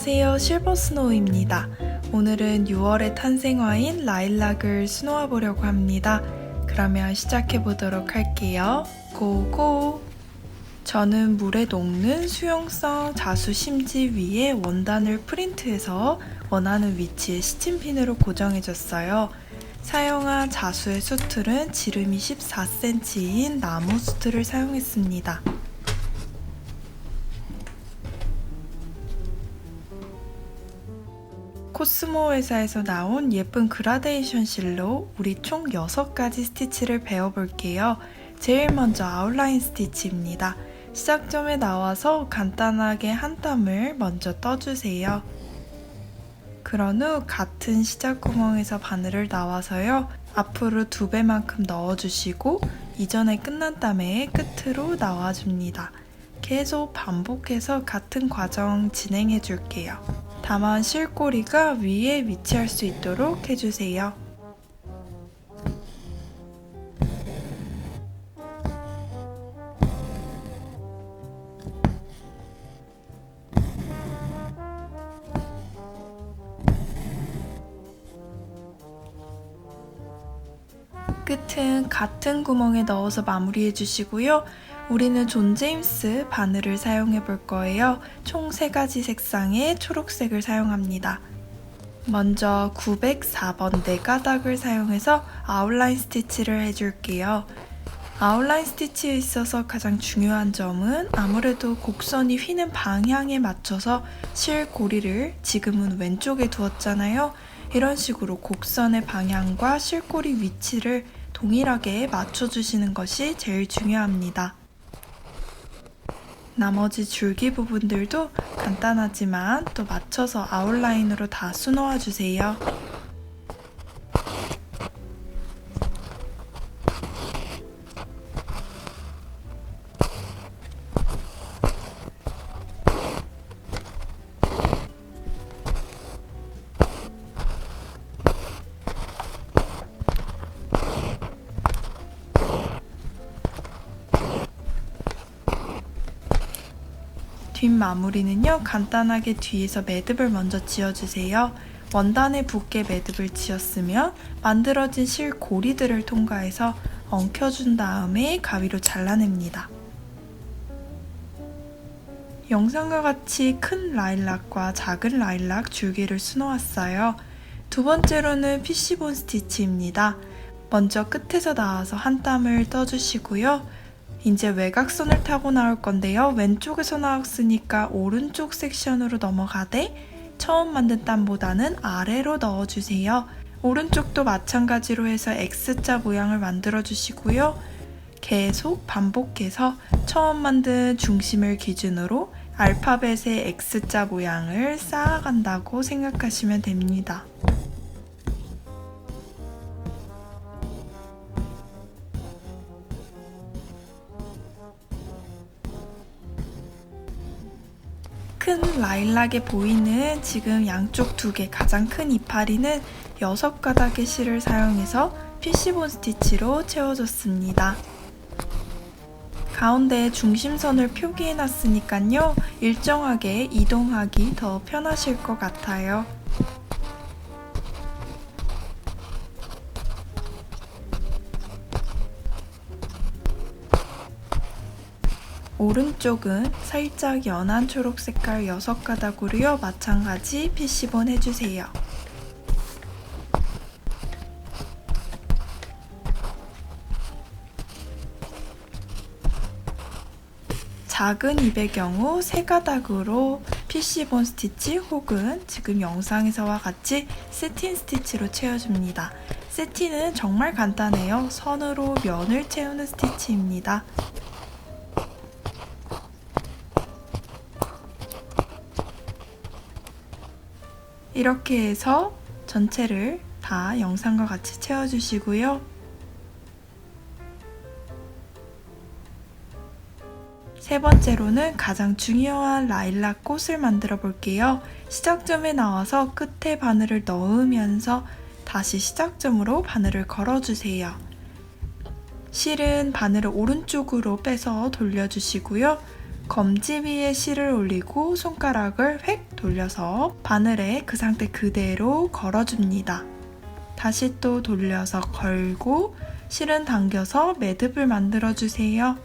안녕하세요, 실버스노우입니다. 오늘은 6월의 탄생화인 라일락을 수놓아 보려고 합니다. 그러면 시작해 보도록 할게요. 고고! 저는 물에 녹는 수용성 자수 심지 위에 원단을 프린트해서 원하는 위치에 시침핀으로 고정해줬어요. 사용한 자수의 수틀은 지름이 14cm인 나무 수틀을 사용했습니다. 코스모 회사에서 나온 예쁜 그라데이션 실로 우리 총 6가지 스티치를 배워볼게요. 제일 먼저 아웃라인 스티치입니다. 시작점에 나와서 간단하게 한 땀을 먼저 떠주세요. 그런 후 같은 시작 구멍에서 바늘을 나와서요. 앞으로 2배만큼 넣어주시고 이전에 끝난 땀의 끝으로 나와줍니다. 계속 반복해서 같은 과정 진행해 줄게요. 다만 실꼬리가 위에 위치할 수 있도록 해주세요. 끝은 같은 구멍에 넣어서 마무리해 주시고요. 우리는 존 제임스 바늘을 사용해 볼 거예요. 총 3가지 색상의 초록색을 사용합니다. 먼저 904번 4가닥을 사용해서 아웃라인 스티치를 해줄게요. 아웃라인 스티치에 있어서 가장 중요한 점은 아무래도 곡선이 휘는 방향에 맞춰서 실고리를 지금은 왼쪽에 두었잖아요. 이런 식으로 곡선의 방향과 실고리 위치를 동일하게 맞춰주시는 것이 제일 중요합니다. 나머지 줄기 부분들도 간단하지만 또 맞춰서 아웃라인으로 다 수놓아 주세요. 뒷마무리는요, 간단하게 뒤에서 매듭을 먼저 지어주세요. 원단에 붙게 매듭을 지었으면 만들어진 실고리들을 통과해서 엉켜준 다음에 가위로 잘라냅니다. 영상과 같이 큰 라일락과 작은 라일락 줄기를 수놓았어요. 두 번째로는 피쉬본 스티치입니다. 먼저 끝에서 나와서 한 땀을 떠주시고요. 이제 외곽선을 타고 나올 건데요. 왼쪽에서 나왔으니까 오른쪽 섹션으로 넘어가되 처음 만든 땀보다는 아래로 넣어주세요. 오른쪽도 마찬가지로 해서 X자 모양을 만들어 주시고요. 계속 반복해서 처음 만든 중심을 기준으로 알파벳의 X자 모양을 쌓아간다고 생각하시면 됩니다. 큰 라일락에 보이는 지금 양쪽 2개 가장 큰 이파리는 6가닥의 실을 사용해서 피쉬본 스티치로 채워줬습니다. 가운데에 중심선을 표기해 놨으니까요. 일정하게 이동하기 더 편하실 것 같아요. 오른쪽은 살짝 연한 초록 색깔 6가닥으로요. 마찬가지 피쉬본 해주세요. 작은 잎의 경우 3가닥으로 피쉬본 스티치 혹은 지금 영상에서와 같이 세틴 스티치로 채워줍니다. 세틴은 정말 간단해요. 선으로 면을 채우는 스티치입니다. 이렇게 해서 전체를 다 영상과 같이 채워주시고요. 세 번째로는 가장 중요한 라일락 꽃을 만들어 볼게요. 시작점에 나와서 끝에 바늘을 넣으면서 다시 시작점으로 바늘을 걸어주세요. 실은 바늘을 오른쪽으로 빼서 돌려주시고요. 검지 위에 실을 올리고 손가락을 획 돌려서 바늘에 그 상태 그대로 걸어줍니다. 다시 또 돌려서 걸고 실은 당겨서 매듭을 만들어주세요.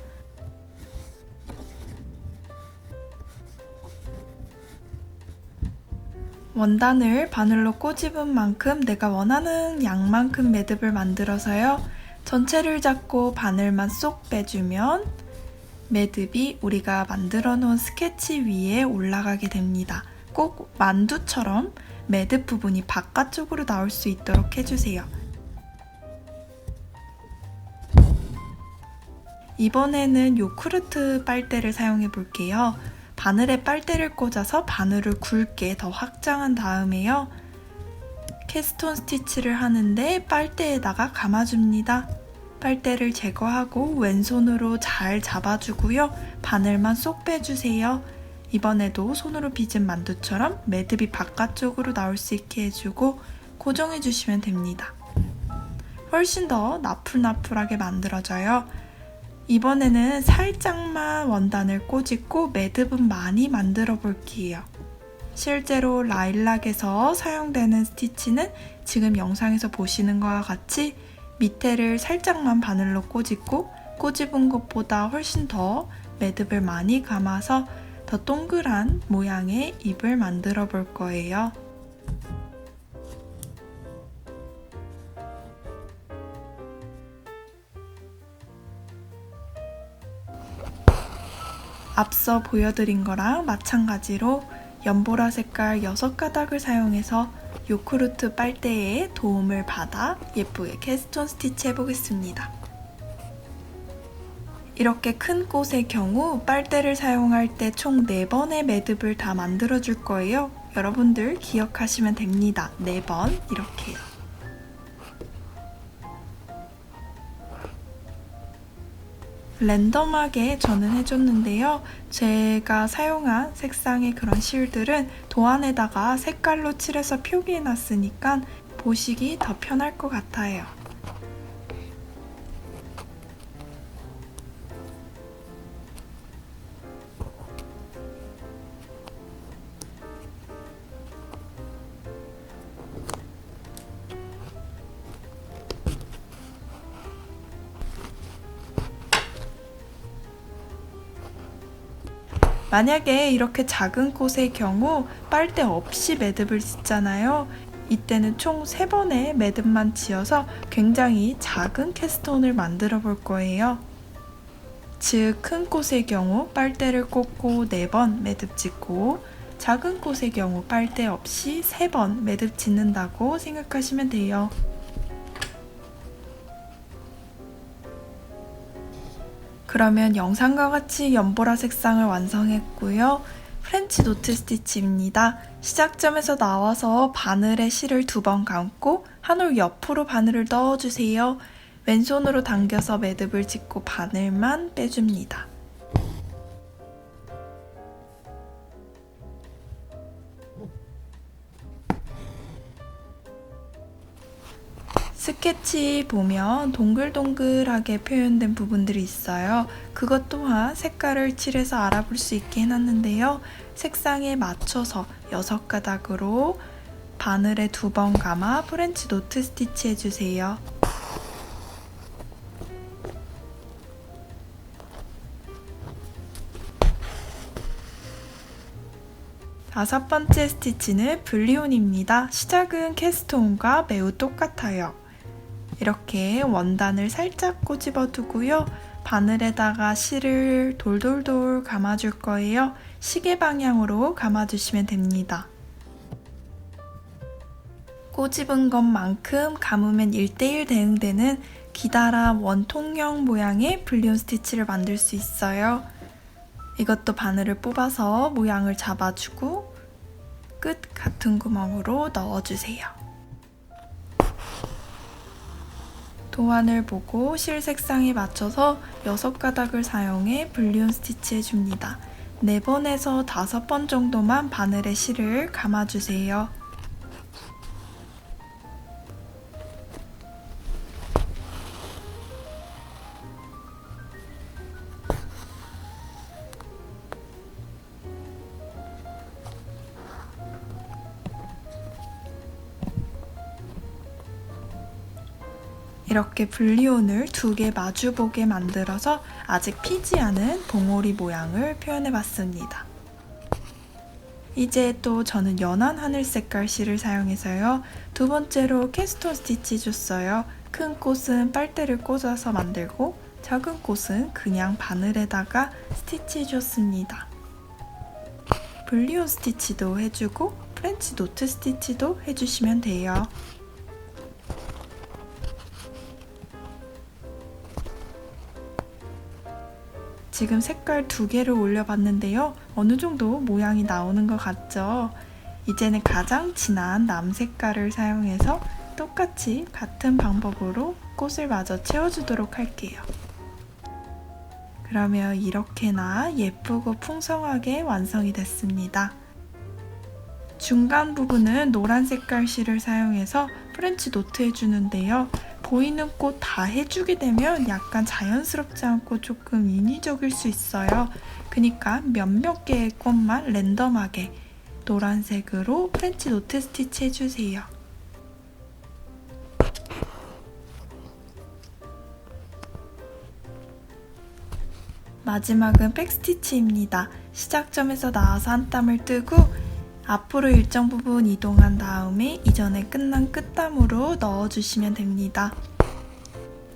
원단을 바늘로 꼬집은 만큼 내가 원하는 양만큼 매듭을 만들어서요. 전체를 잡고 바늘만 쏙 빼주면 매듭이 우리가 만들어 놓은 스케치 위에 올라가게 됩니다. 꼭 만두처럼 매듭 부분이 바깥쪽으로 나올 수 있도록 해주세요. 이번에는 요크루트 빨대를 사용해 볼게요. 바늘에 빨대를 꽂아서 바늘을 굵게 더 확장한 다음에요. 캐스톤 스티치를 하는데 빨대에다가 감아줍니다. 빨대를 제거하고 왼손으로 잘 잡아주고요. 바늘만 쏙 빼주세요. 이번에도 손으로 빚은 만두처럼 매듭이 바깥쪽으로 나올 수 있게 해주고 고정해주시면 됩니다. 훨씬 더 나풀나풀하게 만들어져요. 이번에는 살짝만 원단을 꼬집고 매듭은 많이 만들어 볼게요. 실제로 라일락에서 사용되는 스티치는 지금 영상에서 보시는 것과 같이 밑에를 살짝만 바늘로 꼬집고 꼬집은 것보다 훨씬 더 매듭을 많이 감아서 더 동그란 모양의 잎을 만들어 볼 거예요. 앞서 보여드린 거랑 마찬가지로 연보라 색깔 6가닥을 사용해서 요크루트 빨대에 도움을 받아 예쁘게 캐스톤 스티치 해보겠습니다. 이렇게 큰 꽃의 경우 빨대를 사용할 때 총 4번의 매듭을 다 만들어 줄 거예요. 여러분들 기억하시면 됩니다. 4번 이렇게요. 랜덤하게 저는 해줬는데요. 제가 사용한 색상의 그런 실들은 도안에다가 색깔로 칠해서 표기해놨으니까 보시기 더 편할 것 같아요. 만약에 이렇게 작은 꽃의 경우 빨대 없이 매듭을 짓잖아요. 이때는 총 3번의 매듭만 지어서 굉장히 작은 캐스톤을 만들어 볼 거예요. 즉, 큰 꽃의 경우 빨대를 꽂고 4번 매듭 짓고 작은 꽃의 경우 빨대 없이 3번 매듭 짓는다고 생각하시면 돼요. 그러면 영상과 같이 연보라 색상을 완성했고요. 프렌치 노트 스티치입니다. 시작점에서 나와서 바늘에 실을 2번 감고 한 올 옆으로 바늘을 넣어주세요. 왼손으로 당겨서 매듭을 짓고 바늘만 빼줍니다. 스케치 보면 동글동글하게 표현된 부분들이 있어요. 그것 또한 색깔을 칠해서 알아볼 수 있게 해놨는데요. 색상에 맞춰서 6가닥으로 바늘에 2번 감아 프렌치 노트 스티치 해주세요. 다섯 번째 스티치는 블리온입니다. 시작은 캐스톤과 매우 똑같아요. 이렇게 원단을 살짝 꼬집어 두고요. 바늘에다가 실을 돌돌돌 감아줄 거예요. 시계 방향으로 감아주시면 됩니다. 꼬집은 것만큼 감으면 1:1 대응되는 기다란 원통형 모양의 블리온 스티치를 만들 수 있어요. 이것도 바늘을 뽑아서 모양을 잡아주고 끝 같은 구멍으로 넣어주세요. 도안을 보고 실 색상에 맞춰서 6가닥을 사용해 블리온 스티치 해줍니다. 4번에서 5번 정도만 바늘에 실을 감아주세요. 이렇게 분리온을 2개 마주보게 만들어서 아직 피지 않은 봉오리 모양을 표현해봤습니다. 이제 또 저는 연한 하늘 색깔 실을 사용해서요. 2번째로 캡스톤 스티치 줬어요. 큰 꽃은 빨대를 꽂아서 만들고 작은 꽃은 그냥 바늘에다가 스티치 해줬습니다. 분리온 스티치도 해주고 프렌치 노트 스티치도 해주시면 돼요. 지금 색깔 2개를 올려봤는데요. 어느 정도 모양이 나오는 것 같죠? 이제는 가장 진한 남 색깔을 사용해서 똑같이 같은 방법으로 꽃을 마저 채워주도록 할게요. 그러면 이렇게나 예쁘고 풍성하게 완성이 됐습니다. 중간 부분은 노란 색깔 실을 사용해서 프렌치 노트 해주는데요. 보이는 꽃 다 해주게 되면 약간 자연스럽지 않고 조금 인위적일 수 있어요. 그러니까 몇몇 개의 꽃만 랜덤하게 노란색으로 프렌치 노트 스티치 해주세요. 마지막은 백스티치입니다. 시작점에서 나와서 한 땀을 뜨고 앞으로 일정 부분 이동한 다음에 이전에 끝난 끝땀으로 넣어주시면 됩니다.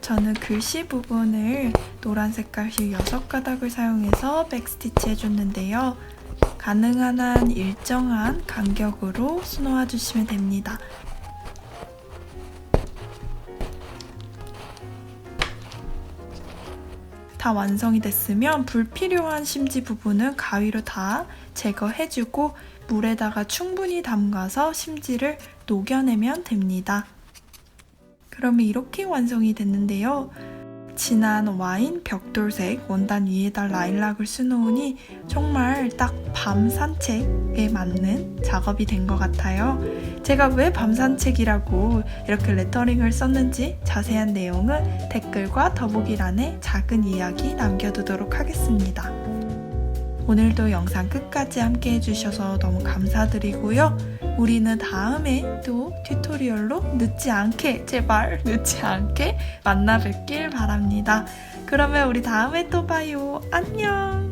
저는 글씨 부분을 노란 색깔 실 6가닥을 사용해서 백스티치 해줬는데요. 가능한 한 일정한 간격으로 수놓아 주시면 됩니다. 다 완성이 됐으면 불필요한 심지 부분은 가위로 다 제거해주고 물에다가 충분히 담가서 심지를 녹여내면 됩니다. 그러면 이렇게 완성이 됐는데요. 진한 와인 벽돌색 원단 위에다 라일락을 수놓으니 정말 딱 밤 산책에 맞는 작업이 된 것 같아요. 제가 왜 밤 산책이라고 이렇게 레터링을 썼는지 자세한 내용은 댓글과 더보기란에 작은 이야기 남겨두도록 하겠습니다. 오늘도 영상 끝까지 함께 해주셔서 너무 감사드리고요. 우리는 다음에 또 튜토리얼로 늦지 않게, 제발 늦지 않게 만나 뵙길 바랍니다. 그러면 우리 다음에 또 봐요. 안녕!